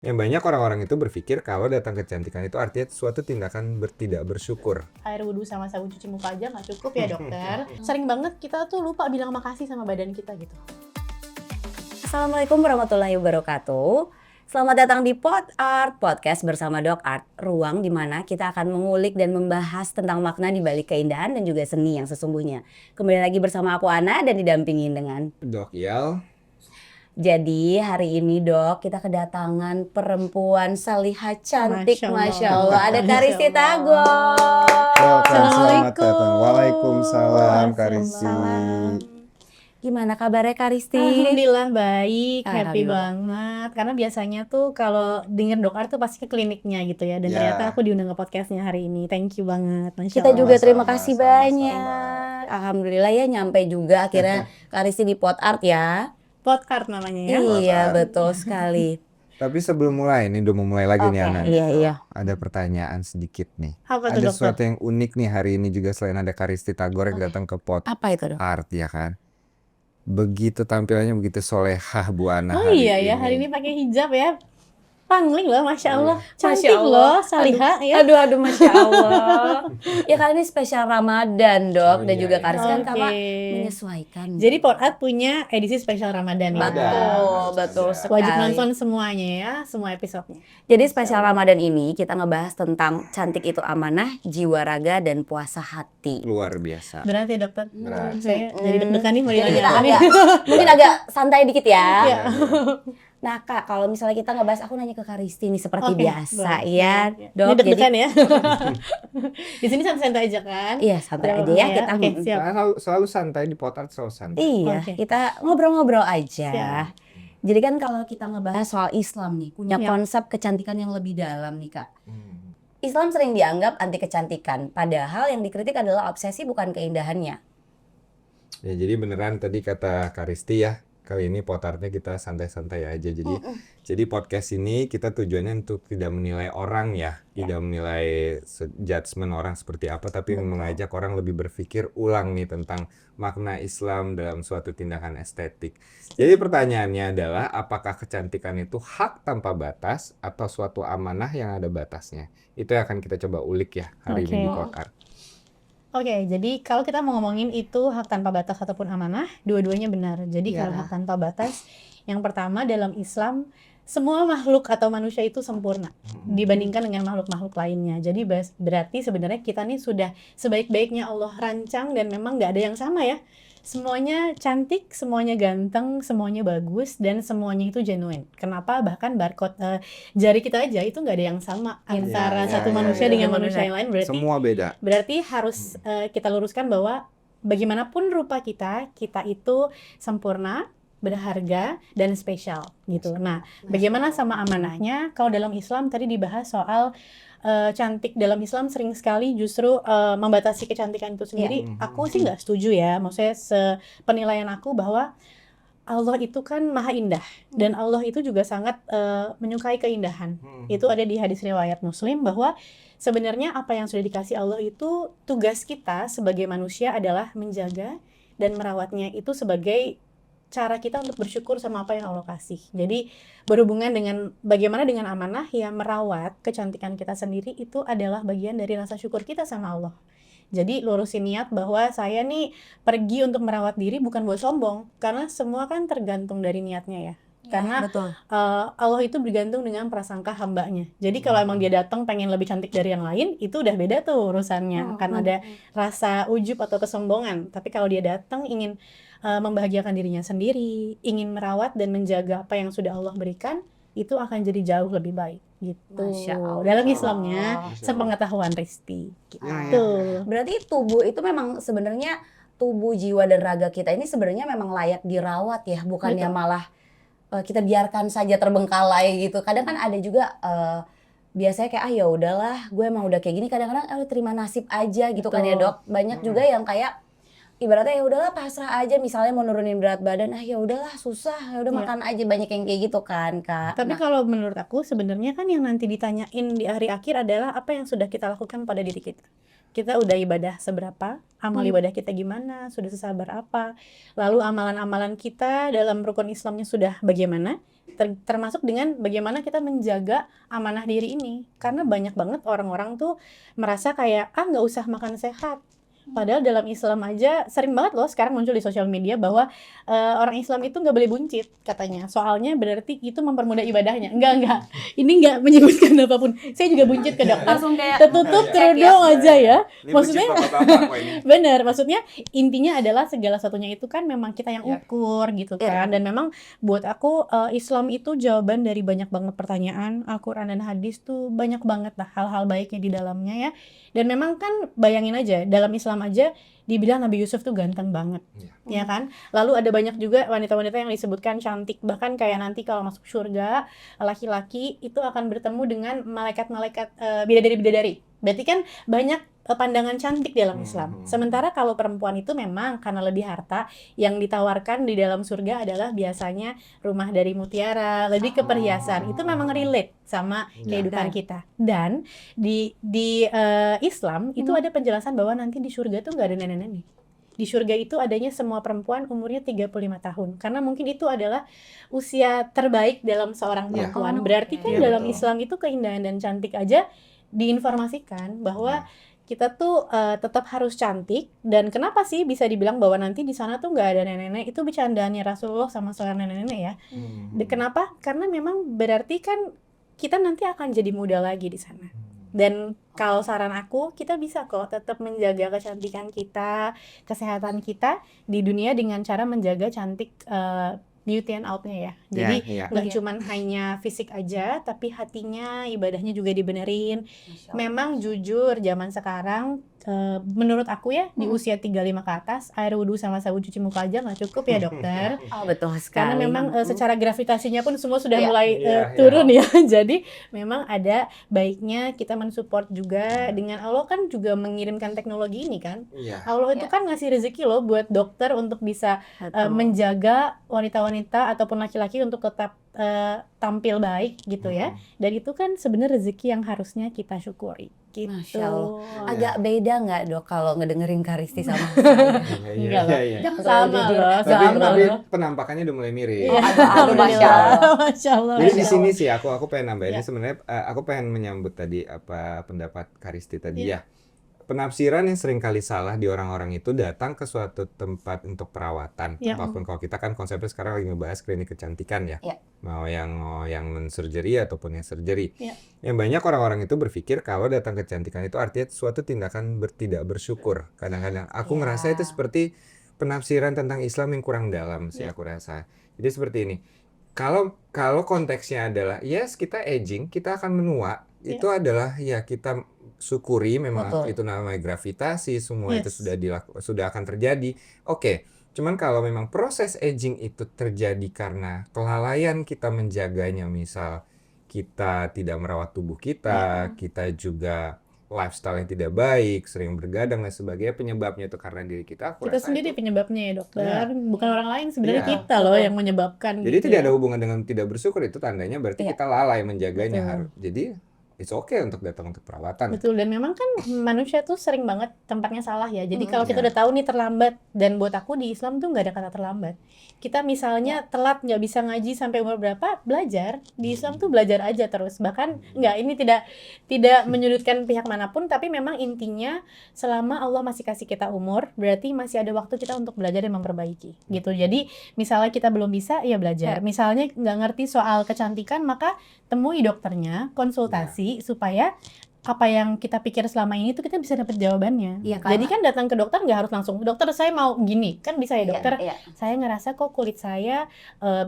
Yang banyak orang-orang itu berpikir kalau datang kecantikan itu artinya suatu tindakan tidak bersyukur. Air wudhu sama sabun cuci muka aja nggak cukup ya dokter. Sering banget kita tuh lupa bilang makasih sama badan kita gitu. Assalamualaikum warahmatullahi wabarakatuh. Selamat datang di Pod Art Podcast bersama Dok Art, ruang di mana kita akan mengulik dan membahas tentang makna di balik keindahan dan juga seni yang sesungguhnya. Kembali lagi bersama aku Ana dan didampingin dengan Dok Yal. Jadi hari ini Dok kita kedatangan perempuan salihah cantik, Masya Allah. Ada Karisti Tagor. Selamat datang. Waalaikumsalam Karisti. Gimana kabarnya Karisti? Alhamdulillah baik, happy Alhamdulillah. banget. Karena biasanya tuh kalau denger dokter tuh pasti ke kliniknya gitu ya. Dan Ya. ternyata aku diundang ke podcastnya hari ini. Thank you banget, Masya Kita Allah. juga terima Sama-sama, kasih sama-sama. banyak. Alhamdulillah ya nyampe juga akhirnya Karisti di Pod Art ya. Podcast namanya ya. Iya Art. betul sekali. Tapi sebelum mulai, ini udah mau mulai lagi nih Ana. Iya. Ada pertanyaan sedikit nih. Apa tuh Ada dokter? sesuatu yang unik nih hari ini juga selain ada Karisti Tagor yang datang ke Pod Apa itu Dok? Art ya kan. Begitu tampilannya begitu solehah Bu Ana Oh hari iya ini. ya, hari ini pakai hijab ya. Pangling loh, Masya Allah. Cantik Masya Allah. loh, salihah ya. Aduh Masya Allah. Ya kali ini spesial Ramadan Dok. Oh, Dan iya, juga iya. Karisti kan sama Oke. menyesuaikan. Jadi Podcast punya edisi spesial Ramadan ya. Betul Ada. sekali. Wajib nonton semuanya ya, semua episodenya. Jadi spesial Ramadan ini kita ngebahas tentang cantik itu amanah, jiwa raga dan puasa hati. Luar biasa. Berat ya dokter? Berat. Saya jadi deg-degan nih mau Jadi kita ditanya nih. mungkin agak santai dikit ya. Iya. Nah Kak, kalau misalnya kita ngebahas, aku nanya ke Karisti nih seperti Oke, biasa boleh. ya, Ini Dok. deg-degan ya. Di sini santai-santai aja kan? Iya santai Udah aja ya lama kita. Oke, siap. Selalu santai di Pod Art, selalu santai. Iya, Oke. kita ngobrol-ngobrol aja. Siap. Jadi kan kalau kita ngebahas soal Islam nih, punya Iya. konsep kecantikan yang lebih dalam nih Kak. Hmm. Islam sering dianggap anti kecantikan, padahal yang dikritik adalah obsesi bukan keindahannya. Ya jadi beneran tadi kata Karisti ya, kali ini Pod Artnya kita santai-santai aja. Jadi podcast ini kita tujuannya untuk tidak menilai orang ya, tidak menilai judgement orang seperti apa, tapi mengajak orang lebih berpikir ulang nih tentang makna Islam dalam suatu tindakan estetik. Jadi pertanyaannya adalah apakah kecantikan itu hak tanpa batas atau suatu amanah yang ada batasnya? Itu yang akan kita coba ulik ya hari ini di Oke. Pod Art. Oke, jadi kalau kita mau ngomongin itu hak tanpa batas ataupun amanah, dua-duanya benar. Jadi Iya. kalau hak tanpa batas, yang pertama dalam Islam, semua makhluk atau manusia itu sempurna dibandingkan dengan makhluk-makhluk lainnya. Jadi berarti sebenarnya kita nih sudah sebaik-baiknya Allah rancang dan memang nggak ada yang sama ya. Semuanya cantik, semuanya ganteng, semuanya bagus, dan semuanya itu genuine. Kenapa? Bahkan barcode jari kita aja itu nggak ada yang sama antara Iya, satu iya, manusia iya. dengan Benar. manusia yang lain. Semua beda. Berarti harus kita luruskan bahwa bagaimanapun rupa kita itu sempurna, berharga, dan spesial gitu. Nah, bagaimana sama amanahnya? Kalau dalam Islam tadi dibahas soal cantik dalam Islam sering sekali justru membatasi kecantikan itu sendiri. Iya. Aku sih nggak setuju ya. Maksudnya penilaian aku bahwa Allah itu kan maha indah dan Allah itu juga sangat menyukai keindahan. Itu ada di hadis riwayat Muslim bahwa sebenarnya apa yang sudah dikasih Allah itu tugas kita sebagai manusia adalah menjaga dan merawatnya itu sebagai cara kita untuk bersyukur sama apa yang Allah kasih. Jadi berhubungan dengan bagaimana dengan amanah ya, merawat kecantikan kita sendiri itu adalah bagian dari rasa syukur kita sama Allah. Jadi lurusin niat bahwa saya nih pergi untuk merawat diri bukan buat sombong, karena semua kan tergantung dari niatnya ya. Karena betul. Allah itu bergantung dengan prasangka hambanya. Jadi kalau emang dia datang pengen lebih cantik dari yang lain, itu udah beda tuh urusannya. Akan ada rasa ujub atau kesombongan. Tapi kalau dia datang ingin membahagiakan dirinya sendiri, ingin merawat dan menjaga apa yang sudah Allah berikan, itu akan jadi jauh lebih baik gitu. Masya Allah. Dalam Islamnya, Masya Allah. sepengetahuan Risti gitu. Ya. Berarti tubuh itu memang sebenarnya tubuh, jiwa dan raga kita ini sebenarnya memang layak dirawat ya, bukannya Betul. malah kita biarkan saja terbengkalai gitu. Kadang kan ada juga biasanya kayak ya udahlah, gue emang udah kayak gini. Kadang-kadang terima nasib aja gitu kan ya Betul. Dok. Banyak juga yang kayak ibaratnya ya udahlah pasrah aja, misalnya mau nurunin berat badan, ya udahlah susah, ya udah Iya. makan aja, banyak yang kayak gitu kan Kak. Tapi Nah, kalau menurut aku sebenarnya kan yang nanti ditanyain di hari akhir adalah apa yang sudah kita lakukan pada diri kita. kita udah ibadah seberapa, amal ibadah kita gimana, sudah sesabar apa, lalu amalan-amalan kita dalam rukun Islamnya sudah bagaimana, termasuk dengan bagaimana kita menjaga amanah diri ini. Karena banyak banget orang-orang tuh merasa kayak, nggak usah makan sehat. Padahal dalam Islam aja sering banget loh sekarang muncul di sosial media bahwa orang Islam itu nggak boleh buncit katanya. Soalnya berarti itu mempermudah ibadahnya. Enggak. Ini nggak menyebutkan apapun. Saya juga buncit ke dokter. Langsung kayak Tertutup kerudung aja ya. Ini Maksudnya buncit bapak-bapak kok ini. bener, maksudnya intinya adalah segala satunya itu kan memang kita yang ukur gitu kan. Dan memang buat aku Islam itu jawaban dari banyak banget pertanyaan. Al-Quran dan hadis tuh banyak banget lah hal-hal baiknya di dalamnya ya. Dan memang kan bayangin aja dalam Islam aja dibilang Nabi Yusuf tuh ganteng banget, ya kan? Lalu ada banyak juga wanita-wanita yang disebutkan cantik, bahkan kayak nanti kalau masuk surga laki-laki itu akan bertemu dengan malaikat-malaikat bidadari-bidadari. Berarti kan banyak pandangan cantik dalam Islam. Sementara kalau perempuan itu memang karena lebih harta, yang ditawarkan di dalam surga adalah biasanya rumah dari mutiara, lebih ke perhiasan. Itu memang relate sama kehidupan kita. Dan di Islam itu ada penjelasan bahwa nanti di surga tuh nggak ada nenek-nenek. Di surga itu adanya semua perempuan umurnya 35 tahun. Karena mungkin itu adalah usia terbaik dalam seorang perempuan. Berarti kan dalam Islam itu keindahan dan cantik aja diinformasikan bahwa kita tuh tetap harus cantik. Dan kenapa sih bisa dibilang bahwa nanti di sana tuh nggak ada nenek-nenek? Itu bercandaannya Rasulullah sama seorang nenek-nenek ya. Kenapa? Karena memang berarti kan kita nanti akan jadi muda lagi di sana. Dan kalau saran aku, kita bisa kok tetap menjaga kecantikan kita, kesehatan kita di dunia dengan cara menjaga cantik beauty and out-nya ya. Jadi nggak cuman hanya fisik aja, tapi hatinya, ibadahnya juga dibenerin. Memang jujur zaman sekarang menurut aku ya di usia 35 ke atas air wudhu sama sabun cuci muka aja nggak cukup ya dokter. Betul sekali. Karena memang secara gravitasinya pun semua sudah mulai turun ya. Jadi memang ada baiknya kita mensupport juga dengan Allah kan juga mengirimkan teknologi ini kan. Allah itu kan ngasih rezeki loh buat dokter untuk bisa menjaga wanita-wanita ataupun laki-laki untuk tetap tampil baik gitu ya. Dan itu kan sebenarnya rezeki yang harusnya kita syukuri gitu. Masya Allah. Agak beda nggak dok kalau ngedengerin Karisti sama saya? Enggak loh. Jangan Sama loh, sama Tapi loh. penampakannya udah mulai mirip. Aduh, Masya Allah. Masya Allah. Jadi di sini sih aku pengen nambahinnya sebenarnya aku pengen menyambut tadi apa pendapat Karisti tadi ya. Penafsiran yang sering kali salah di orang-orang itu datang ke suatu tempat untuk perawatan. Apapun kalau kita kan konsepnya sekarang lagi ngebahas klinik kecantikan ya. Mau yang non-surgery ataupun yang surgery. Yang banyak orang-orang itu berpikir kalau datang kecantikan itu artinya suatu tindakan tidak bersyukur. Kadang-kadang aku ngerasa itu seperti penafsiran tentang Islam yang kurang dalam sih aku rasa. Jadi seperti ini. Kalau konteksnya adalah yes kita aging, kita akan menua. Itu adalah ya kita syukuri memang itu namanya gravitasi, semua itu sudah akan terjadi. Oke. Cuman kalau memang proses aging itu terjadi karena kelalaian kita menjaganya, misal kita tidak merawat tubuh kita, kita juga lifestyle yang tidak baik, sering bergadang dan sebagainya, penyebabnya itu karena diri kita. Kita sendiri penyebabnya ya dokter, bukan orang lain sebenarnya kita loh yang menyebabkan. Jadi tidak ada hubungan dengan tidak bersyukur, itu tandanya berarti kita lalai menjaganya. Jadi it's okay untuk datang untuk perawatan. Betul, dan memang kan manusia tuh sering banget tempatnya salah ya. Jadi kalau kita udah tahu nih terlambat, dan buat aku di Islam tuh nggak ada kata terlambat. Kita misalnya telat nggak bisa ngaji sampai umur berapa, belajar. Di Islam tuh belajar aja terus. Bahkan ini tidak menyudutkan pihak manapun, tapi memang intinya selama Allah masih kasih kita umur, berarti masih ada waktu kita untuk belajar dan memperbaiki. Gitu. Jadi misalnya kita belum bisa, ya belajar. Misalnya nggak ngerti soal kecantikan, maka temui dokternya, konsultasi supaya apa yang kita pikir selama ini tuh kita bisa dapat jawabannya. Jadi kan datang ke dokter nggak harus langsung dokter saya mau gini, kan bisa ya dokter. Saya ngerasa kok kulit saya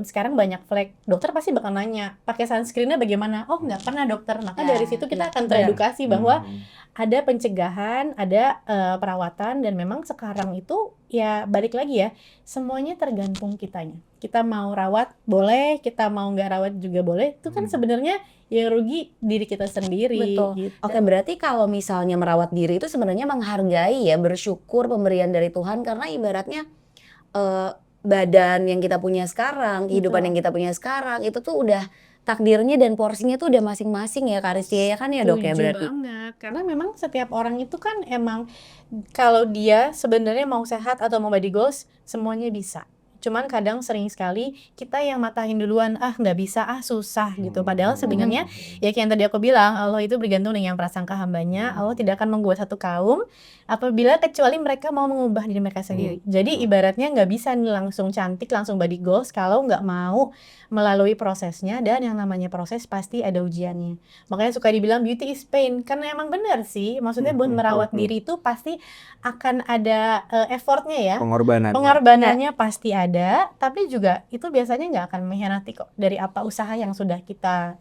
sekarang banyak flek. Dokter pasti bakal nanya pakai sunscreennya bagaimana? Oh nggak pernah dokter. Maka dari situ kita akan teredukasi bahwa ada pencegahan, ada perawatan, dan memang sekarang itu ya balik lagi ya semuanya tergantung kitanya. Kita mau rawat boleh, kita mau nggak rawat juga boleh. Itu kan sebenarnya yang rugi diri kita sendiri. Betul. Gitu. Oke, berarti kalau misalnya merawat diri itu sebenarnya menghargai ya, bersyukur pemberian dari Tuhan, karena ibaratnya badan yang kita punya sekarang, kehidupan yang kita punya sekarang itu tuh udah takdirnya dan porsinya tuh udah masing-masing ya Kak Ristia ya kan ya Dok ya Setuju berarti. banget. Karena memang setiap orang itu kan emang kalau dia sebenarnya mau sehat atau mau body goals, semuanya bisa. Cuman kadang sering sekali kita yang matahin duluan, nggak bisa, susah gitu. Padahal sebenarnya ya kayak yang tadi aku bilang, Allah itu bergantung dengan prasangka hambanya. Allah tidak akan membuat satu kaum apabila kecuali mereka mau mengubah diri mereka sendiri. Jadi ibaratnya nggak bisa nih langsung cantik, langsung body goals kalau nggak mau melalui prosesnya, dan yang namanya proses pasti ada ujiannya. Makanya suka dibilang beauty is pain, karena emang benar sih. Maksudnya buat merawat diri itu pasti akan ada effortnya ya. Pengorbanannya pasti ada, tapi juga itu biasanya nggak akan mengkhianati kok dari apa usaha yang sudah kita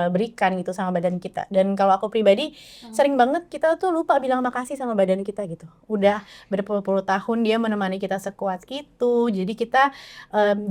berikan gitu sama badan kita. Dan kalau aku pribadi sering banget kita tuh lupa bilang makasih sama badan kita gitu. Udah berpuluh-puluh tahun dia menemani kita sekuat itu, jadi kita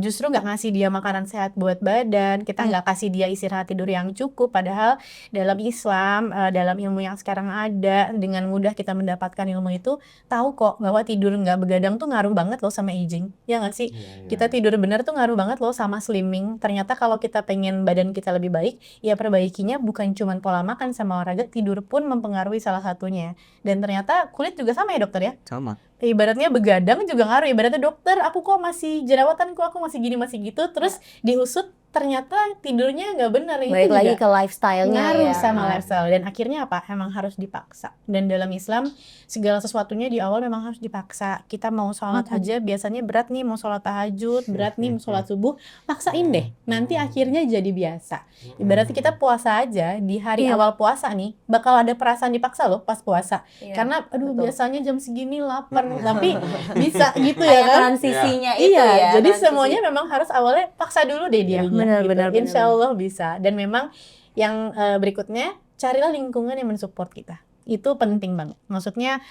justru nggak ngasih dia makanan sehat buat badan, kita nggak kasih dia istirahat tidur yang cukup. Padahal dalam Islam, dalam ilmu yang sekarang ada, dengan mudah kita mendapatkan ilmu itu, tahu kok bahwa tidur nggak begadang tuh ngaruh banget loh sama aging, ya nggak sih? Kita tidur benar tuh ngaruh banget loh sama slimming. Ternyata kalau kita pengen badan kita lebih baik, ya perbaikinya bukan cuma pola makan sama olahraga, tidur pun mempengaruhi salah satunya. Dan ternyata kulit juga sama ya dokter ya? Sama. Ibaratnya begadang juga ngaruh. Ibaratnya dokter, aku kok masih jerawatan, kok aku masih gini masih gitu, terus diusut ternyata tidurnya nggak benar. Balik Itu lagi juga ke lifestyle-nya ngaruh ya. sama lifestyle. Dan akhirnya apa? Emang harus dipaksa. Dan dalam Islam segala sesuatunya di awal memang harus dipaksa. Kita mau sholat aja biasanya berat nih, mau sholat tahajud, berat nih mau sholat subuh, paksain deh. Nanti akhirnya jadi biasa. Ibaratnya kita puasa aja, di hari awal puasa nih bakal ada perasaan dipaksa loh pas puasa. Karena aduh biasanya jam segini lapar, tapi bisa gitu ya Kayak kan? transisinya itu Iya, ya. jadi transisi. semuanya memang harus awalnya paksa dulu deh dia. benar. Insya Allah bisa. Dan memang yang berikutnya, carilah lingkungan yang mensupport kita. Itu penting banget. Maksudnya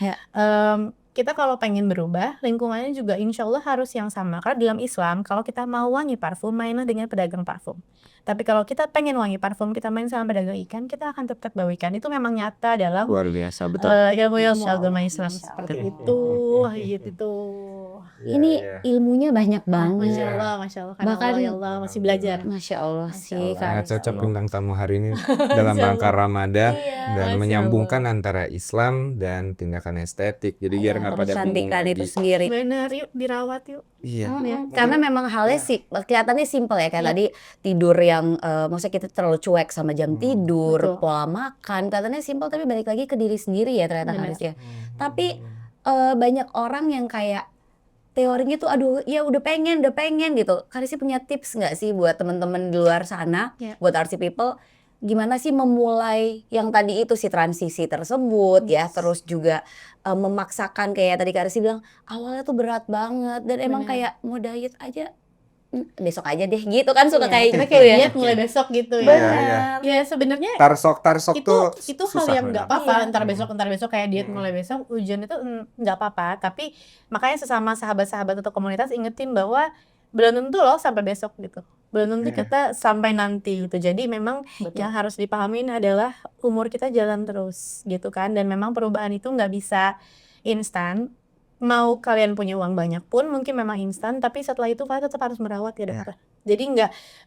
kita kalau pengen berubah, lingkungannya juga insya Allah harus yang sama. Karena dalam Islam, kalau kita mau wangi parfum, mainlah dengan pedagang parfum. Tapi kalau kita pengen wangi parfum, kita main sama pedagang ikan, kita akan tetap bau ikan. Itu memang nyata dalam Luar biasa, betul. ilmu agama Islam seperti itu. Gitu. Ini ilmunya banyak banget. Masya Allah. Karena Bahkan- Allah, ya Allah masih belajar. Masya Allah sih Sangat Kak. cocok bintang tamu hari ini dalam rangka Ramadan dan Masya menyambungkan antara Islam dan tindakan estetik. Jadi biar nggak pada bingung Kecantikan itu lagi. sendiri. Bener, yuk dirawat yuk. Iya. Karena memang halnya sih kelihatannya simpel ya kayak tadi tidur yang maksudnya kita terlalu cuek sama jam tidur, Betul. pola makan, kelihatannya simpel tapi balik lagi ke diri sendiri ya ternyata Benar. Karis ya. Tapi banyak orang yang kayak teorinya tuh aduh ya udah pengen gitu. Karisnya punya tips nggak sih buat teman-teman di luar sana, Ya. buat RC people gimana sih memulai yang tadi itu si transisi tersebut ya, terus juga memaksakan kayak tadi Karis bilang awalnya tuh berat banget dan emang Benar. kayak mau diet aja besok aja deh gitu kan suka kayak Kita gitu kayak ya. diet mulai besok gitu ya. Benar. Ya sebenarnya Tarsok itu hal susah yang nggak memang. apa-apa. Ntar besok kayak diet mulai besok, ujian itu nggak apa-apa. Tapi makanya sesama sahabat-sahabat atau komunitas ingetin bahwa belum tentu loh sampai besok gitu. Belum tentu kita sampai nanti gitu. Jadi memang yang harus dipahamin adalah umur kita jalan terus gitu kan. Dan memang perubahan itu nggak bisa instan. Mau kalian punya uang banyak pun mungkin memang instan, tapi setelah itu kalian tetap harus merawat ya dokter. Jadi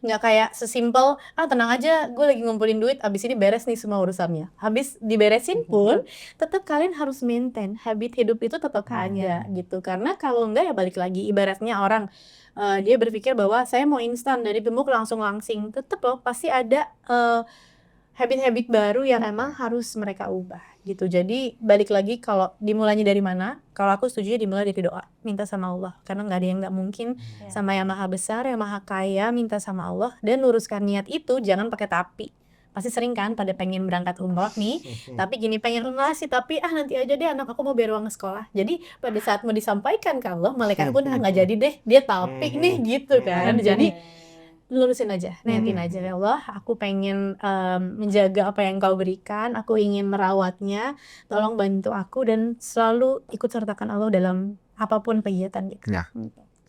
nggak kayak sesimpel tenang aja gue lagi ngumpulin duit abis ini beres nih semua urusannya. Habis diberesin pun tetap kalian harus maintain habit hidup itu tetap ada gitu. Karena kalau enggak ya balik lagi ibaratnya orang dia berpikir bahwa saya mau instan dari gemuk langsung langsing, tetap loh pasti ada habit-habit baru yang emang harus mereka ubah gitu. Jadi balik lagi kalau dimulainya dari mana? Kalau aku setuju dimulai dari doa, minta sama Allah. Karena nggak ada yang nggak mungkin sama yang maha besar, yang maha kaya, minta sama Allah dan luruskan niat itu, jangan pakai tapi. Pasti sering kan pada pengen berangkat umroh nih, tapi gini pengen relasi tapi nanti aja deh anak aku mau bayar uang sekolah. Jadi pada saat mau disampaikan ke Allah, malaikat pun nggak jadi deh, dia tapi nih gitu kan. Jadi lurusin aja, niatin aja ya Allah, aku pengen menjaga apa yang kau berikan, aku ingin merawatnya, tolong bantu aku dan selalu ikut sertakan Allah dalam apapun kegiatan gitu. Ya.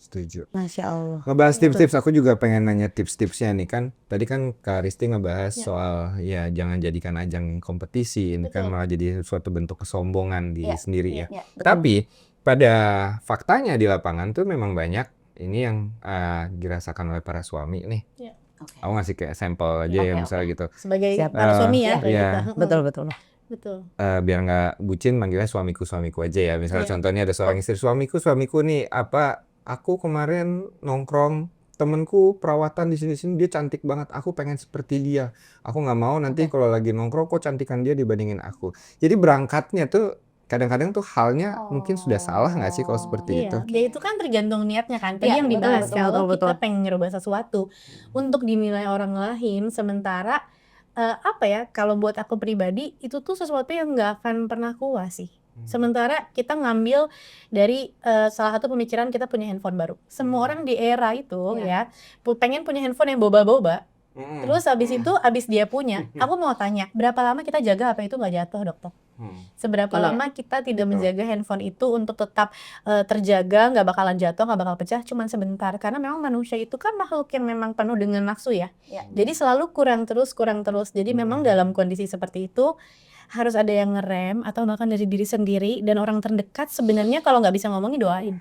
Setuju. Masya Allah. Ngebahas tips-tips, aku juga pengen nanya tips-tipsnya nih kan. Tadi kan Kak Risti ngebahas soal ya jangan jadikan ajang kompetisi, ini kan malah jadi suatu bentuk kesombongan di sendiri ya. Tapi pada faktanya di lapangan tuh memang banyak ini yang dirasakan oleh para suami nih. Oke. Aku ngasih kayak sampel aja ya Oke, misalnya gitu. Sebagai Siap. para suami ya, kayak Iya. gitu. Betul betul. Betul. Biar nggak bucin manggilnya suamiku aja ya. Misalnya Iya. contohnya ada seorang istri, suamiku nih aku kemarin nongkrong temenku perawatan di sini dia cantik banget, aku pengen seperti dia. Aku nggak mau nanti kalau lagi nongkrong kok cantikan dia dibandingin aku. Jadi berangkatnya tuh kadang-kadang tuh halnya mungkin sudah salah nggak sih kalau seperti itu? Iya, dia itu kan tergantung niatnya kan. Tadi Iya, yang betul, dibahas betul, kalau betul, kita betul. pengen ngerubah sesuatu untuk dinilai orang lain, sementara apa ya? Kalau buat aku pribadi itu tuh sesuatu yang nggak akan pernah kuat sih. Sementara kita ngambil dari salah satu pemikiran kita punya handphone baru. Semua orang di era itu ya pengen punya handphone yang boba-boba. Terus habis itu, habis dia punya, aku mau tanya, berapa lama kita jaga apa itu nggak jatuh, dokter? Seberapa Kalau- lama kita tidak Betul. menjaga handphone itu untuk tetap terjaga, nggak bakalan jatuh, nggak bakal pecah, cuman sebentar. Karena memang manusia itu kan makhluk yang memang penuh dengan nafsu ya. Iya. Jadi selalu kurang terus. Jadi memang dalam kondisi seperti itu harus ada yang ngerem atau bahkan dari diri sendiri dan orang terdekat sebenarnya kalau nggak bisa ngomongin doain.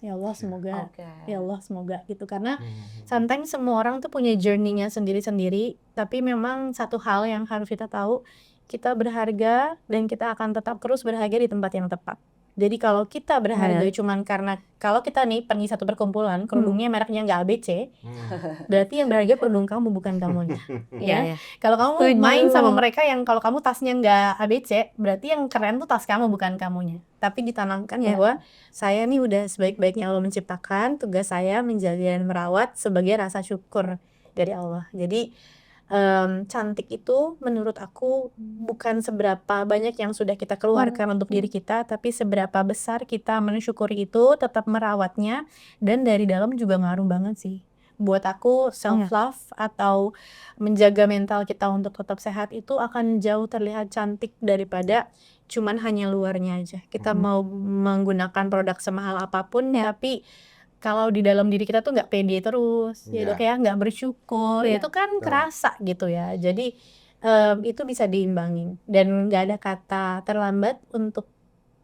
Ya Allah semoga. Oke. Ya Allah semoga gitu, karena sometimes semua orang tuh punya journey-nya sendiri-sendiri, tapi memang satu hal yang harus kita tahu, kita berharga dan kita akan tetap terus berharga di tempat yang tepat. Jadi kalau kita berharga cuman karena kalau kita nih pergi satu perkumpulan, kerudungnya mereknya nggak ABC, berarti yang berharga kerudung kamu bukan kamunya. Ya. Kalau kamu Setuju. main sama mereka yang kalau kamu tasnya nggak ABC, berarti yang keren tuh tas kamu bukan kamunya. Tapi ditanamkan bahwa saya nih udah sebaik-baiknya Allah menciptakan, tugas saya menjaga dan merawat sebagai rasa syukur dari Allah. Jadi cantik itu menurut aku bukan seberapa banyak yang sudah kita keluarkan untuk diri kita, tapi seberapa besar kita mensyukuri itu, tetap merawatnya, dan dari dalam juga ngaruh banget sih. Buat aku self love atau menjaga mental kita untuk tetap sehat itu akan jauh terlihat cantik daripada cuman hanya luarnya aja. Kita mau menggunakan produk semahal apapun, tapi kalau di dalam diri kita tuh nggak pede terus, ya dok ya, nggak bersyukur, itu kan kerasa gitu ya. Jadi itu bisa diimbangin dan nggak ada kata terlambat untuk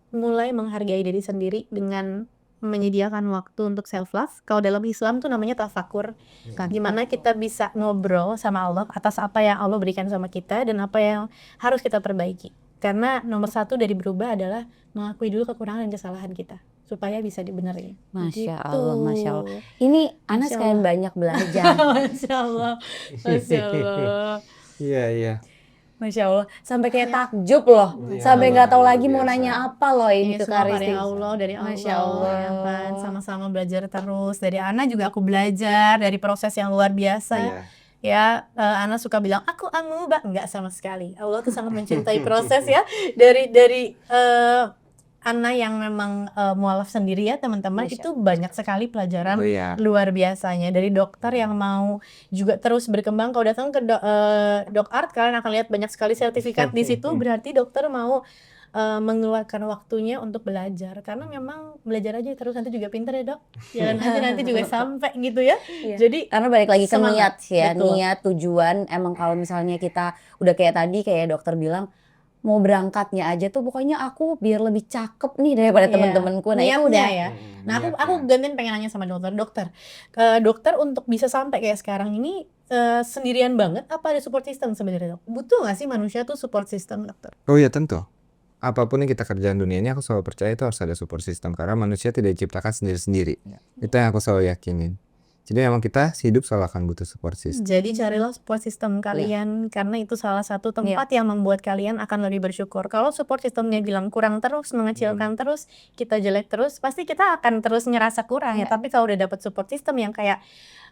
mulai menghargai diri sendiri dengan menyediakan waktu untuk self love. Kalau dalam Islam tuh namanya tafakur, gimana kita bisa ngobrol sama Allah atas apa yang Allah berikan sama kita dan apa yang harus kita perbaiki. Karena nomor satu dari berubah adalah mengakui dulu kekurangan dan kesalahan kita supaya bisa dibenerin. Masya Gitu. Allah, Masya Allah. Ini Ana Masya sekalian Allah. banyak belajar. Masya Allah, Masya Allah. Iya. Masya Allah, sampai kayak takjub loh, sampai nggak tahu lagi mau biasa. nanya apa loh ini Ini ke semua Kak dari Risti. Allah, Masya Allah. ya kan, sama-sama belajar terus. Dari Ana juga aku belajar dari proses yang luar biasa. Ya, Ana suka bilang aku amuba, enggak sama sekali. Allah tuh sangat mencintai proses ya. Dari Ana yang memang mualaf sendiri ya teman-teman, Masya itu banyak sekali pelajaran Iya. luar biasanya. Dari dokter yang mau juga terus berkembang. Kalau datang ke Dok Art, kalian akan lihat banyak sekali sertifikat di situ. Berarti dokter mau mengeluarkan waktunya untuk belajar, karena memang belajar aja terus, nanti juga pinter ya dok, jalan aja nanti juga sampai gitu ya. Jadi Karena balik lagi ke semangat. niat sih ya, Betul. niat, tujuan. Emang kalau misalnya kita udah kayak tadi, kayak dokter bilang, mau berangkatnya aja tuh pokoknya aku biar lebih cakep nih daripada temen-temenku. Nah itu niatnya udah ya. Nah aku gantian pengen nanya sama dokter. Dokter untuk bisa sampai kayak sekarang ini sendirian banget apa ada support system sebenarnya dok? Butuh nggak sih manusia tuh support system dokter? Oh iya tentu. Apapun yang kita kerjain dunia ini aku selalu percaya itu harus ada support system karena manusia tidak diciptakan sendiri-sendiri. Itu yang aku selalu yakinin. Jadi memang kita hidup selalu akan butuh support system. Jadi carilah support system kalian karena itu salah satu tempat yang membuat kalian akan lebih bersyukur. Kalau support systemnya bilang kurang terus, mengecilkan terus, kita jelek terus, pasti kita akan terus ngerasa kurang ya. Tapi kalau udah dapet support system yang kayak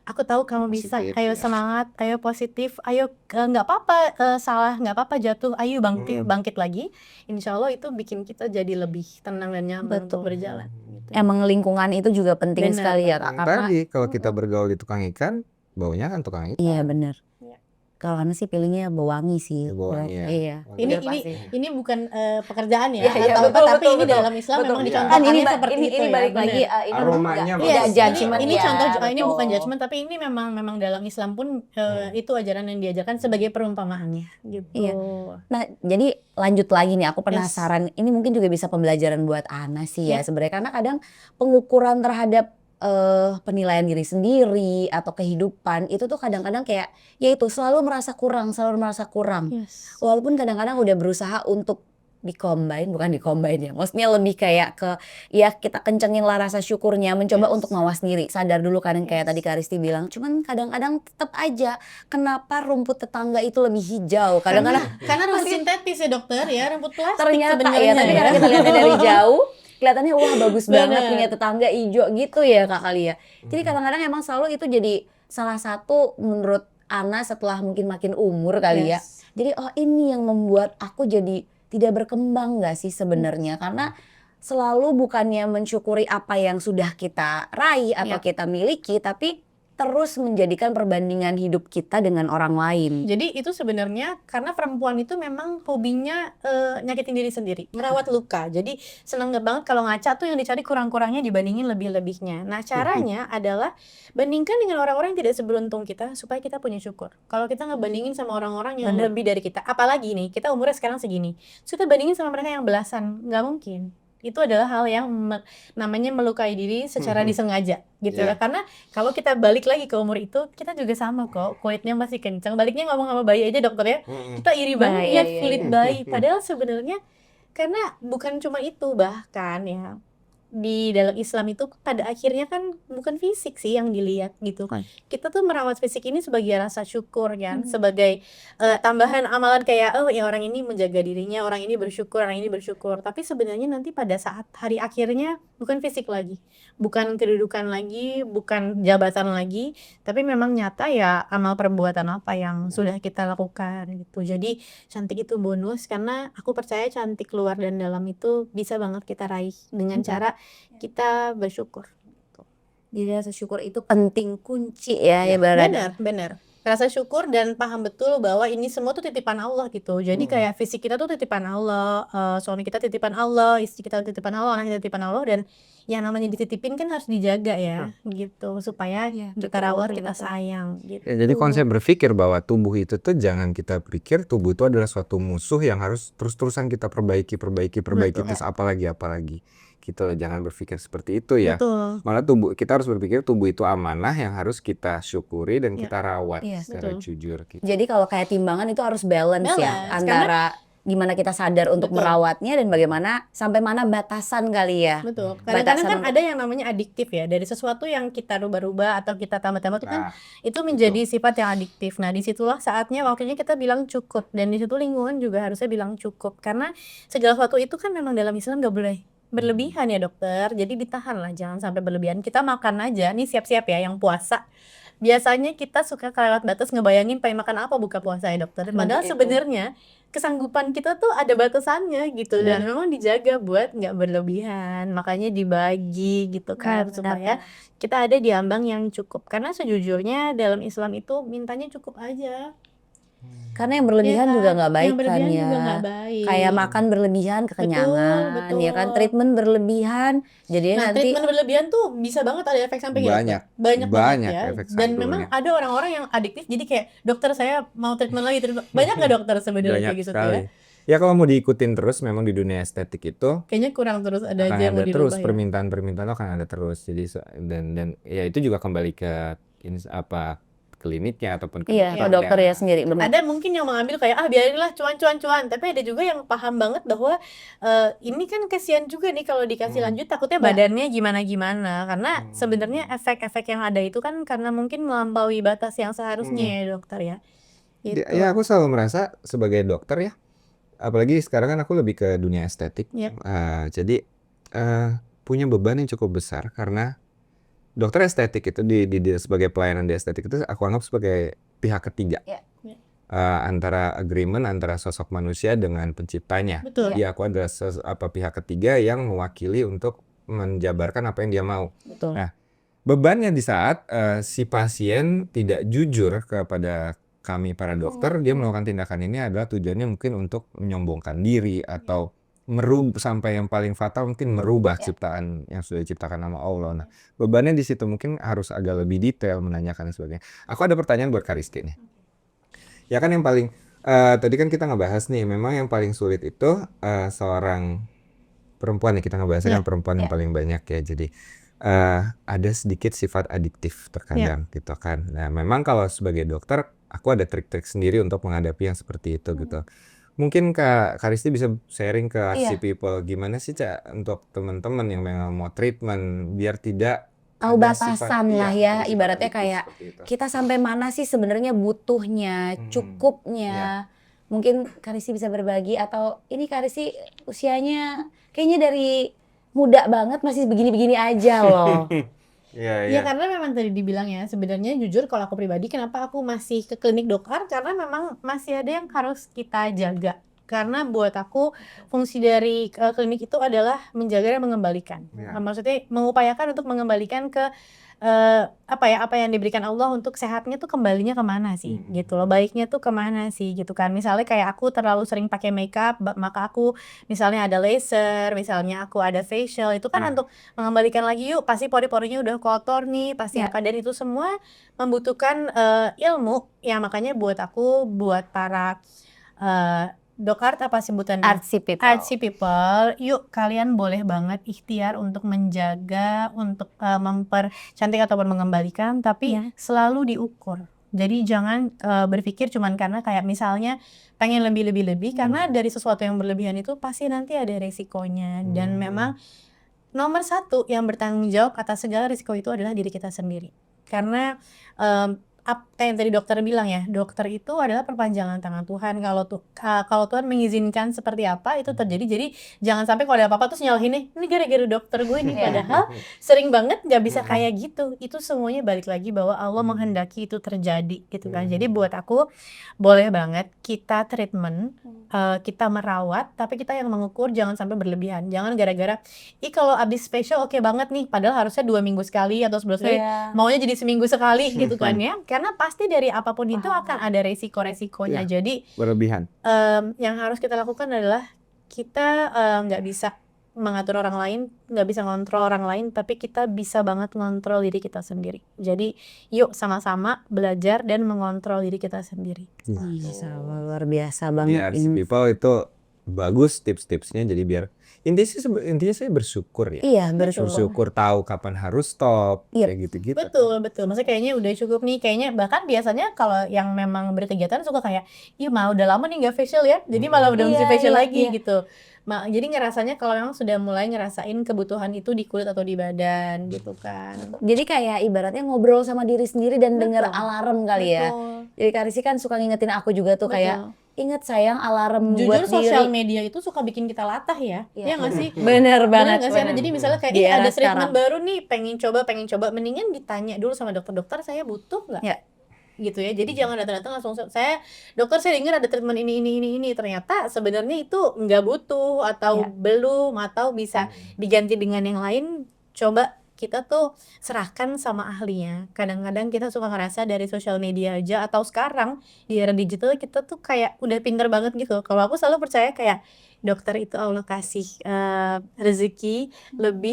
aku tahu kamu bisa, Positif, ayo ya. semangat, ayo positif, ayo nggak apa-apa salah, nggak apa-apa jatuh, ayo bangkit lagi. Insya Allah itu bikin kita jadi lebih tenang dan nyaman untuk berjalan. Gitu. emang lingkungan itu juga penting Benar. sekali ya Kak. Yang Karena tadi kalau kita bergaul di tukang ikan, baunya kan tukang ikan. iya bener. Iya. Kalau Ana sih pilihnya Bewangi sih. Ya, Bewangi, ya. Iya. Ini bukan pekerjaan ya, Iya, atau betul, apa, tapi betul, ini betul. dalam Islam Betul. memang Iya. dicontohkannya Kan seperti ini itu ya. balik benar. lagi ini Aromanya nggak- bagus. Iya, nggak judgement ini ya, contoh ini betul. bukan judgement, tapi ini memang dalam Islam pun itu ajaran yang diajarkan sebagai perumpamaannya gitu. Iya. Nah, jadi lanjut lagi nih, aku penasaran. Ini mungkin juga bisa pembelajaran buat Ana sih ya. Iya. Sebenarnya karena kadang pengukuran terhadap penilaian diri sendiri atau kehidupan itu tuh kadang-kadang kayak ya itu selalu merasa kurang. Yes. Walaupun kadang-kadang udah berusaha untuk bukan dicombine ya. Maksudnya lebih kayak ke ya kita kencengin lah rasa syukurnya, mencoba Yes. untuk mawas diri. Sadar dulu kan yang kayak Yes. tadi Kak Risti bilang. Cuman kadang-kadang tetap aja kenapa rumput tetangga itu lebih hijau. Kadang-kadang Karena rumput sintetis ya dokter ya, rumput plastik ternyata sebenarnya ya, tapi ya. karena kita lihatnya dari jauh kelihatannya wah bagus banget Bener. punya tetangga hijau gitu ya Kak kali ya. Jadi kadang-kadang emang selalu itu jadi salah satu menurut Ana setelah mungkin makin umur kali ya. Yes. Jadi ini yang membuat aku jadi tidak berkembang gak sih sebenarnya? Karena selalu bukannya mensyukuri apa yang sudah kita raih atau Iya. kita miliki, tapi terus menjadikan perbandingan hidup kita dengan orang lain. Jadi itu sebenarnya karena perempuan itu memang hobinya nyakitin diri sendiri, merawat luka. Jadi seneng banget kalau ngaca tuh yang dicari kurang-kurangnya dibandingin lebih-lebihnya. Nah caranya adalah bandingkan dengan orang-orang yang tidak seberuntung kita supaya kita punya syukur. Kalau kita ngebandingin sama orang-orang yang Bener. lebih dari kita, apalagi nih kita umurnya sekarang segini, terus kita bandingin sama mereka yang belasan, nggak mungkin. Itu adalah hal yang namanya melukai diri secara disengaja gitu Yeah. ya. Karena kalau kita balik lagi ke umur itu, kita juga sama kok, kulitnya masih kencang. Baliknya ngomong sama bayi aja dokter ya, kita iri banget Nah, lihat iya, kulit bayi. Padahal sebenarnya karena bukan cuma itu, bahkan ya di dalam Islam itu pada akhirnya kan bukan fisik sih yang dilihat gitu. Bukan. Kita tuh merawat fisik ini sebagai rasa syukur kan, sebagai tambahan amalan kayak oh ya orang ini menjaga dirinya, orang ini bersyukur, orang ini bersyukur. Tapi sebenarnya nanti pada saat hari akhirnya bukan fisik lagi, bukan kedudukan lagi, bukan jabatan lagi, tapi memang nyata ya amal perbuatan apa yang sudah kita lakukan gitu. Jadi cantik itu bonus karena aku percaya cantik luar dan dalam itu bisa banget kita raih dengan cara kita bersyukur. Jadi rasa syukur itu penting kunci ya ibaratnya. Benar. Rasa syukur dan paham betul bahwa ini semua tuh titipan Allah gitu. Jadi kayak fisik kita tuh titipan Allah, suami kita titipan Allah, istri kita titipan Allah, anak kita titipan Allah, dan yang namanya dititipin kan harus dijaga ya, gitu supaya kita rawat, kita sayang gitu. Ya, jadi konsep berpikir bahwa tubuh itu tuh jangan kita pikir tubuh itu adalah suatu musuh yang harus terus-terusan kita perbaiki Betul. terus apalagi gitu. Jangan berpikir seperti itu ya. Betul. Malah kita harus berpikir tubuh itu amanah yang harus kita syukuri dan kita rawat Iya, secara betul. jujur gitu. Jadi kalau kayak timbangan itu harus balance ya Balance, antara gimana kita sadar untuk Betul. merawatnya dan bagaimana sampai mana batasan kali ya. Betul. Kadang-kadang Batasan kan untuk- ada yang namanya adiktif ya, dari sesuatu yang kita rubah-rubah atau kita tambah-tambah itu kan Nah, itu menjadi sifat yang adiktif. Nah, disitulah saatnya waktunya kita bilang cukup, dan di situ lingkungan juga harusnya bilang cukup, karena segala sesuatu itu kan memang dalam Islam nggak boleh berlebihan ya dokter. Jadi ditahan lah, jangan sampai berlebihan. Kita makan aja, nih siap-siap ya yang puasa. Biasanya kita suka kelewat batas ngebayangin pengen makan apa buka puasa ya dokter. Padahal Itu. sebenarnya kesanggupan kita tuh ada batasannya gitu, dan memang dijaga buat nggak berlebihan. Makanya dibagi gitu kan, supaya kita ada di ambang yang cukup. Karena sejujurnya dalam Islam itu mintanya cukup aja. Karena yang berlebihan Ya juga kan? nggak baik Yang berlebihan kan ya. juga nggak baik. Kayak makan berlebihan kekenyangan, Betul. ya kan treatment berlebihan, jadinya Nah, nanti treatment berlebihan tuh bisa banget ada efek samping ya, Banyak. dokter? Banyak banget ya. efek Dan sampingnya. memang ada orang-orang yang adiktif, jadi kayak dokter saya mau treatment lagi. Banyak nggak dokter sebenarnya Banyak kayak gitu tuh sekali. ya? Ya kalau mau diikutin terus memang di dunia estetik itu Kayaknya kurang terus ada akan aja yang ada mau terus dirubah ya. permintaan akan ada terus. Jadi dan ya itu juga kembali ke kliniknya ataupun iya ke atau dokter ya sendiri benar. Ada mungkin yang mengambil kayak biarinlah cuan, tapi ada juga yang paham banget bahwa ini kan kasihan juga nih kalau dikasih lanjut, takutnya badannya gimana-gimana, karena sebenarnya efek-efek yang ada itu kan karena mungkin melampaui batas yang seharusnya ya dokter ya. Gitu. Ya aku selalu merasa sebagai dokter ya, apalagi sekarang kan aku lebih ke dunia estetik. Yep. Jadi punya beban yang cukup besar karena dokter estetik itu di sebagai pelayanan di estetik itu aku anggap sebagai pihak ketiga. Antara agreement antara sosok manusia dengan penciptanya. Betul. Jadi aku adalah pihak ketiga yang mewakili untuk menjabarkan apa yang dia mau. Betul. Nah, bebannya di saat si pasien tidak jujur kepada kami para dokter, dia melakukan tindakan ini adalah tujuannya mungkin untuk menyombongkan diri atau sampai yang paling fatal mungkin merubah ciptaan yang sudah diciptakan sama Allah. Nah, bebannya di situ mungkin harus agak lebih detail menanyakan dan sebagainya. Aku ada pertanyaan buat Kak Rizky nih. Ya kan yang paling tadi kan kita ngebahas nih, memang yang paling sulit itu seorang perempuan nih, kita ngebahasnya kan perempuan yang paling banyak ya. Jadi ada sedikit sifat adiktif terkadang gitu kan. Nah, memang kalau sebagai dokter aku ada trik-trik sendiri untuk menghadapi yang seperti itu gitu. Mungkin Kak Karisti bisa sharing ke RC People gimana sih Cak untuk teman-teman yang memang mau treatment biar tidak Tahu ada sifat batasan lah ya, ada sifat ibaratnya adiktif kayak seperti itu. kita sampai mana sih sebenarnya butuhnya, cukupnya. Mungkin Karisti bisa berbagi atau ini Karisti usianya kayaknya dari muda banget masih begini-begini aja loh. Iya, Ya karena memang tadi dibilang ya, sebenarnya jujur kalau aku pribadi kenapa aku masih ke klinik dokter, karena memang masih ada yang harus kita jaga. Karena buat aku fungsi dari klinik itu adalah menjaga dan mengembalikan. Maksudnya mengupayakan untuk mengembalikan ke apa yang diberikan Allah untuk sehatnya tuh kembalinya kemana sih gitu loh, baiknya tuh kemana sih gitu kan. Misalnya kayak aku terlalu sering pakai makeup, maka aku misalnya ada laser, misalnya aku ada facial, itu kan untuk mengembalikan lagi yuk, pasti pori-porinya udah kotor nih, pasti apa, dan itu semua membutuhkan ilmu ya. Makanya buat aku, buat para dokter apa sebutannya? Artsy people, yuk kalian boleh banget ikhtiar untuk menjaga, untuk mempercantik ataupun mengembalikan, tapi selalu diukur. Jadi jangan berpikir cuman karena kayak misalnya pengen lebih, karena dari sesuatu yang berlebihan itu pasti nanti ada resikonya. Dan memang nomor satu yang bertanggung jawab atas segala risiko itu adalah diri kita sendiri. Karena apa yang tadi dokter bilang ya, dokter itu adalah perpanjangan tangan Tuhan. Kalau Tuhan mengizinkan seperti apa itu terjadi. Jadi jangan sampai kalau ada apa-apa terus nyalahin ini gara-gara dokter gue nih, padahal sering banget nggak bisa kayak gitu. Itu semuanya balik lagi bahwa Allah menghendaki itu terjadi gitu kan. Jadi buat aku boleh banget kita treatment, kita merawat, tapi kita yang mengukur, jangan sampai berlebihan. Jangan gara-gara kalau abis facial oke banget nih, padahal harusnya 2 minggu sekali atau sebulan sekali, maunya jadi seminggu sekali gitu kan ya. Karena pasti dari apapun itu akan ada resiko-resikonya. Jadi berlebihan. Yang harus kita lakukan adalah kita nggak bisa mengatur orang lain, nggak bisa ngontrol orang lain, tapi kita bisa banget ngontrol diri kita sendiri. Jadi yuk sama-sama belajar dan mengontrol diri kita sendiri. Luar biasa banget. People itu bagus tips-tipsnya, jadi biar intinya saya bersyukur ya. Iya, bersyukur, tahu kapan harus stop, kayak gitu-gitu. Betul. Maksudnya kayaknya udah cukup nih, kayaknya bahkan biasanya kalau yang memang berkegiatan suka kayak, udah lama nih nggak facial ya, jadi malah udah mesti facial lagi gitu. Jadi ngerasanya kalau memang sudah mulai ngerasain kebutuhan itu di kulit atau di badan gitu kan. Jadi kayak ibaratnya ngobrol sama diri sendiri dan denger alarm kali ya. Jadi Karisti kan suka ngingetin aku juga tuh kayak, ingat sayang alarm jujur buat diri. Sosial media itu suka bikin kita latah ya. Iya nggak sih? Bener banget. Jadi misalnya kayak ada treatment baru nih, pengen coba, mendingan ditanya dulu sama dokter, saya butuh nggak? Gitu ya. Jadi jangan datang-datang langsung dokter saya dengar ada treatment ini, ternyata sebenarnya itu nggak butuh atau belum, atau bisa diganti dengan yang lain. Coba kita tuh serahkan sama ahlinya. Kadang-kadang kita suka ngerasa dari sosial media aja, atau sekarang di era digital kita tuh kayak udah pinter banget gitu. Kalau aku selalu percaya kayak dokter itu Allah kasih rezeki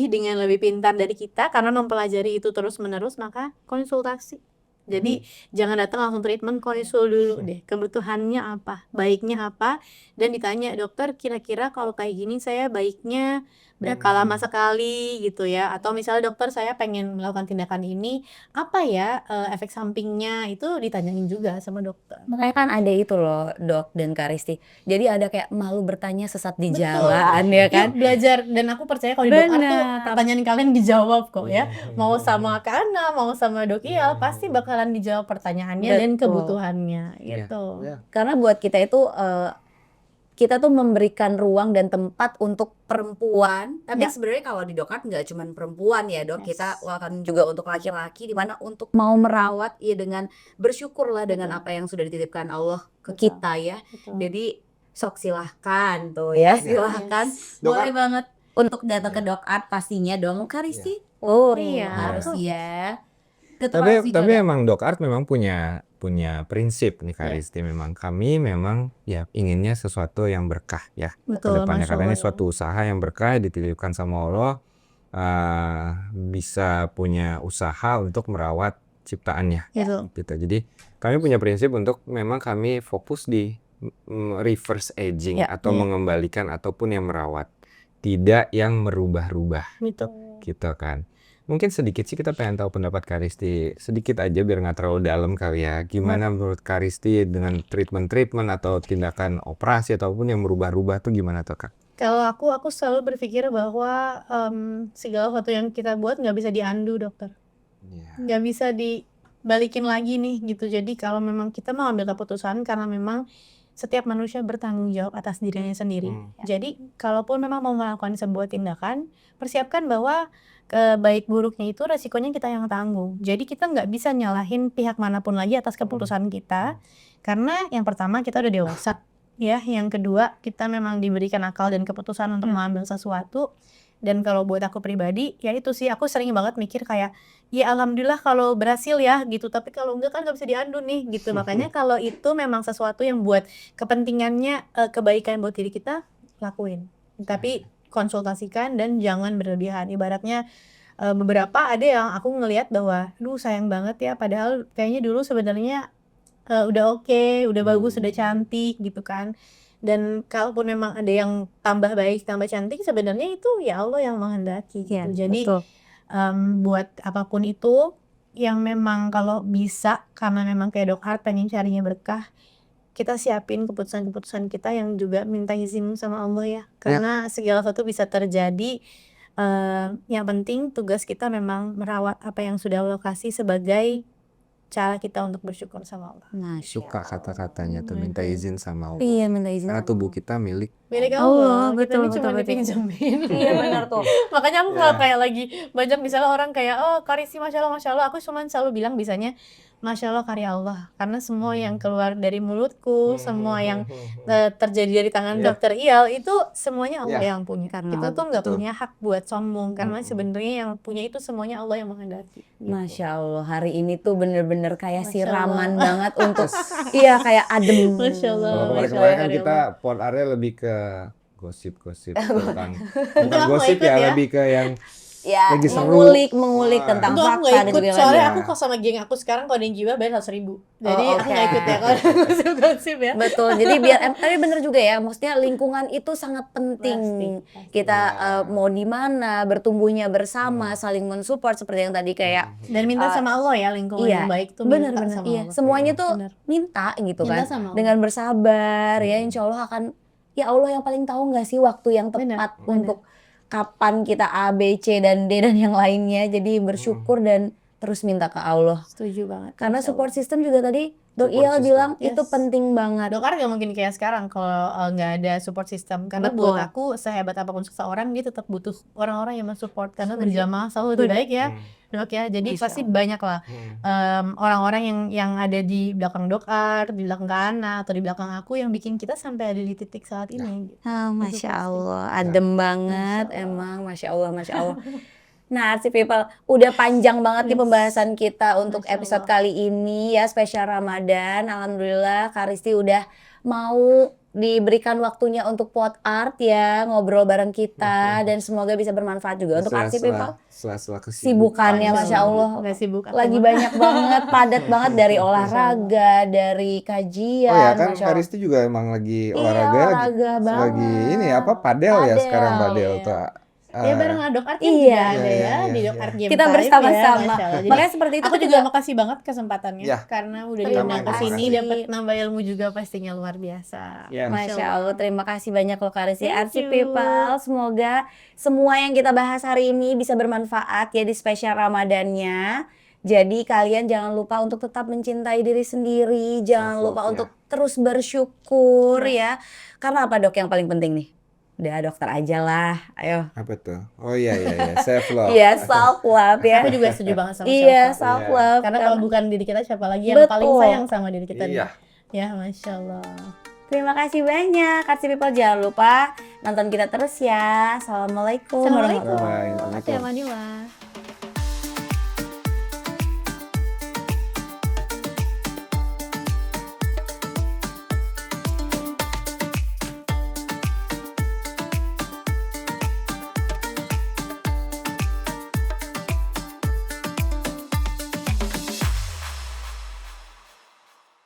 dengan lebih pintar dari kita, karena mempelajari itu terus-menerus, maka konsultasi. Jadi jangan datang langsung treatment, konsul dulu deh, kebutuhannya apa, baiknya apa, dan ditanya, dokter kira-kira kalau kayak gini saya baiknya berapa lama sekali gitu ya, atau misalnya dokter saya pengen melakukan tindakan ini, apa ya efek sampingnya, itu ditanyain juga sama dokter. Makanya kan ada itu loh Dok dan Karisti, jadi ada kayak malu bertanya sesat di jalan ya kan. Belajar, dan aku percaya kalau di dokter tuh pertanyaan kalian dijawab kok ya, mau sama Kak Ana, mau sama Dok Iyal, pasti bakalan dijawab pertanyaannya dan kebutuhannya gitu. Karena buat kita itu kita tuh memberikan ruang dan tempat untuk perempuan, tapi sebenarnya kalau di dokter nggak cuma perempuan ya Dok, kita akan juga untuk laki-laki, di mana untuk mau merawat dengan bersyukurlah dengan apa yang sudah dititipkan Allah ke kita ya. Jadi sok silahkan tuh ya, silahkan boleh banget untuk datang ke dokter pastinya dong Karisti. Harus ya. Tapi emang DocArt memang punya prinsip nih Karisti. Memang kami memang ya inginnya sesuatu yang berkah ya ke depannya, karena ini suatu usaha yang berkah dititipkan sama Allah, bisa punya usaha untuk merawat ciptaannya gitu. Jadi kami punya prinsip untuk memang kami fokus di reverse aging atau mengembalikan ataupun yang merawat, tidak yang merubah-rubah gitu kan. Mungkin sedikit sih kita pengen tahu pendapat Karisti, sedikit aja biar nggak terlalu dalam kali ya. Gimana menurut Karisti dengan treatment atau tindakan operasi ataupun yang berubah-ubah tuh gimana tuh Kak? Kalau aku selalu berpikir bahwa segala sesuatu yang kita buat nggak bisa di-undo, dokter. Nggak bisa dibalikin lagi nih gitu. Jadi kalau memang kita mau ambil keputusan, karena memang setiap manusia bertanggung jawab atas dirinya sendiri. Jadi kalaupun memang mau melakukan sebuah tindakan, persiapkan bahwa baik buruknya itu resikonya kita yang tanggung. Jadi kita nggak bisa nyalahin pihak manapun lagi atas keputusan kita, karena yang pertama kita udah dewasa, ya. Yang kedua kita memang diberikan akal dan keputusan untuk mengambil sesuatu. Dan kalau buat aku pribadi, ya itu sih, aku sering banget mikir kayak, ya alhamdulillah kalau berhasil ya gitu, tapi kalau enggak kan nggak bisa diandu nih gitu. Makanya kalau itu memang sesuatu yang buat kepentingannya kebaikan buat diri kita, lakuin. Tapi konsultasikan dan jangan berlebihan. Ibaratnya beberapa ada yang aku ngelihat bahwa, aduh sayang banget ya, padahal kayaknya dulu sebenarnya udah oke, udah bagus, udah cantik gitu kan. Dan kalaupun memang ada yang tambah baik, tambah cantik, sebenarnya itu ya Allah yang menghendaki gitu. Jadi Betul. buat apapun itu yang memang kalau bisa, karena memang kayak Dok Art pengen carinya berkah, kita siapin keputusan-keputusan kita yang juga minta izin sama Allah ya. Karena segala sesuatu bisa terjadi. Yang penting tugas kita memang merawat apa yang sudah Allah kasih sebagai cara kita untuk bersyukur sama Allah. Suka kata-katanya tuh minta izin sama Allah. Iya, minta izin. Karena tubuh kita milik Milik Allah, Allah, kita ini betul, cuma betul, betul. dipinjemin. Iya benar tuh. Makanya aku kalau kayak lagi banyak misalnya orang kayak, oh Karisti Masya Allah, aku cuma selalu bilang bisanya Masya Allah karya Allah. Karena semua yang keluar dari mulutku, semua yang terjadi dari tangan Dokter Iyal, itu semuanya Allah yang punya. Karena Kita tuh nggak betul. punya hak buat sombong, karena sebenarnya yang punya itu semuanya Allah yang menghendaki. Masya Allah, hari ini tuh bener-bener kayak Masya siraman Allah. banget untuk iya kayak adem. Masya Allah. Kalau Masya kemarin kan Allah, kita pot area lebih ke gosip-gosip tentang Itu bukan aku gosip ikut ya, ya. lebih ke yang Ya, lagi seru. mengulik Wah. tentang Itu aku fakta nggak dan ikut, juga soalnya lainnya. aku kok sama geng aku sekarang kalau ada yang jiwa bayar 100.000. Jadi Oh, aku nggak oke. ikut ya kalau gosip ya. Betul. Jadi biar tapi bener juga ya, maksudnya lingkungan itu sangat penting. Pasti. Kita Ya. mau di mana, bertumbuhnya bersama, saling mensupport seperti yang tadi kayak Dan minta sama Allah ya, lingkungan iya, yang baik tuh bener minta bener sama iya. Allah. Semuanya tuh Bener. minta gitu Minta kan. sama Allah. Dengan bersabar ya, insya Allah akan ya Allah yang paling tahu nggak sih waktu yang Bener, tepat bener. untuk kapan kita A, B, C dan D dan yang lainnya. Jadi bersyukur dan terus minta ke Allah. Setuju banget. Karena Masya support Allah. system juga tadi Dok Support Iyal system. bilang Yes. itu penting banget. Dokter nggak mungkin kayak sekarang kalau nggak ada support system. Karena Betul. buat aku sehebat apapun seseorang, dia tetap butuh orang-orang yang mensupport. Karena Setuju. berjamaah selalu lebih baik ya, Dok ya. Jadi Masya pasti banyak lah orang-orang yang ada di belakang Dokter, di belakang Kana, atau di belakang aku yang bikin kita sampai ada di titik saat ini. Oh, Masya pasti. Allah, adem banget Masya Allah. emang, Masya Allah, Masya Allah. Nah, Artsy People, udah panjang banget nih pembahasan kita untuk Masya episode Allah. kali ini ya, spesial Ramadan. Alhamdulillah, Karisti udah mau diberikan waktunya untuk pot art ya, ngobrol bareng kita, dan semoga bisa bermanfaat juga untuk Artsy People. Setelah Sibukannya, Masya Allah, Nggak sibuk aku lagi mah. banyak banget, padat banget dari olahraga, dari kajian. Oh ya kan Masya Allah. Karisti juga emang lagi Iya, olahraga olahraga banget. lagi ini apa padel ya Padel. sekarang padel tuh. Ya bareng Dok Art kan Iya. juga ada Iya, ya iya, di iya. Dok Art Game Kita Time bersama-sama. ya, Masya Allah. Jadi Makanya seperti itu aku kita juga makasih banget kesempatannya Ya. karena udah Terima diundang ke sini, kasih. dapat nambah ilmu juga pastinya luar biasa. Ya. Masya Allah, terima kasih banyak loh Karisti. Thank Artsy you. People, semoga semua yang kita bahas hari ini bisa bermanfaat ya di spesial Ramadannya. Jadi kalian jangan lupa untuk tetap mencintai diri sendiri, jangan Self-love, lupa ya. untuk terus bersyukur ya. Karena apa Dok yang paling penting nih? Udah dokter aja lah, ayo. Apa tuh? Oh iya self love. Iya, self love ya. Aku juga setuju banget sama Iya, self-love. self love. Karena kalau bukan diri kita, siapa lagi yang paling Betul. sayang sama diri kita? Iya. Ya, Masya Allah. Terima kasih banyak Artsy People, jangan lupa nonton kita terus ya. Assalamualaikum Assalamualaikum warahmatullahi Bye-bye. warahmatullahi wabarakatuh.